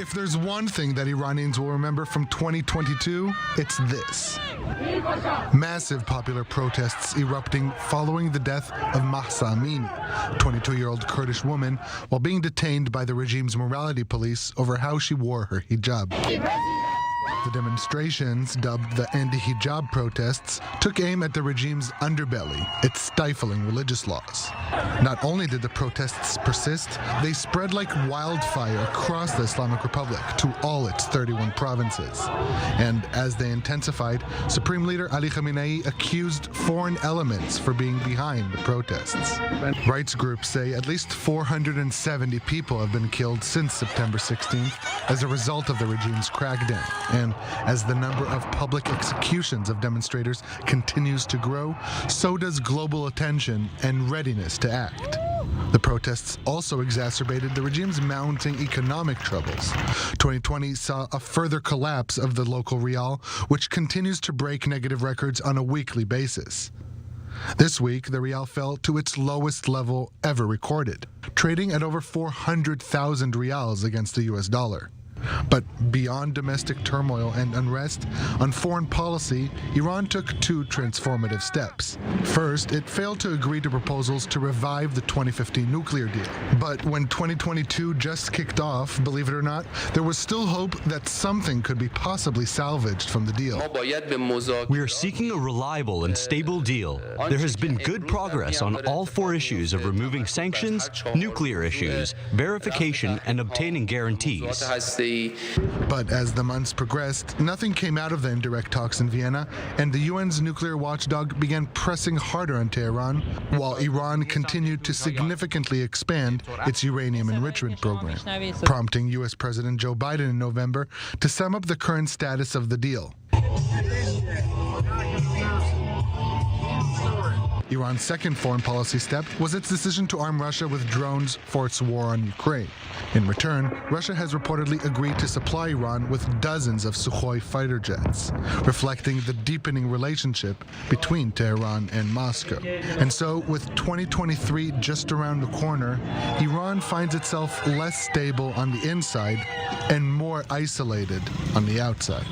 If there's one thing that Iranians will remember from 2022, it's this. Massive popular protests erupting following the death of Mahsa Amini, a 22-year-old Kurdish woman, while being detained by the regime's morality police over how she wore her hijab. The demonstrations, dubbed the anti-hijab protests, took aim at the regime's underbelly, its stifling religious laws. Not only did the protests persist, they spread like wildfire across the Islamic Republic to all its 31 provinces. And as they intensified, Supreme Leader Ali Khamenei accused foreign elements for being behind the protests. Rights groups say at least 470 people have been killed since September 16th as a result of the regime's crackdown. And as the number of public executions of demonstrators continues to grow, so does global attention and readiness to act. The protests also exacerbated the regime's mounting economic troubles. 2020 saw a further collapse of the local rial, which continues to break negative records on a weekly basis. This week, the rial fell to its lowest level ever recorded, trading at over 400,000 rials against the US dollar. But beyond domestic turmoil and unrest, on foreign policy, Iran took two transformative steps. First, it failed to agree to proposals to revive the 2015 nuclear deal. But when 2022 just kicked off, believe it or not, there was still hope that something could be possibly salvaged from the deal. We are seeking a reliable and stable deal. There has been good progress on all four issues of removing sanctions, nuclear issues, verification, and obtaining guarantees. But as the months progressed, nothing came out of the indirect talks in Vienna, and the UN's nuclear watchdog began pressing harder on Tehran, while Iran continued to significantly expand its uranium enrichment program, prompting US President Joe Biden in November to sum up the current status of the deal. Iran's second foreign policy step was its decision to arm Russia with drones for its war on Ukraine. In return, Russia has reportedly agreed to supply Iran with dozens of Sukhoi fighter jets, reflecting the deepening relationship between Tehran and Moscow. And so, with 2023 just around the corner, Iran finds itself less stable on the inside and more isolated on the outside.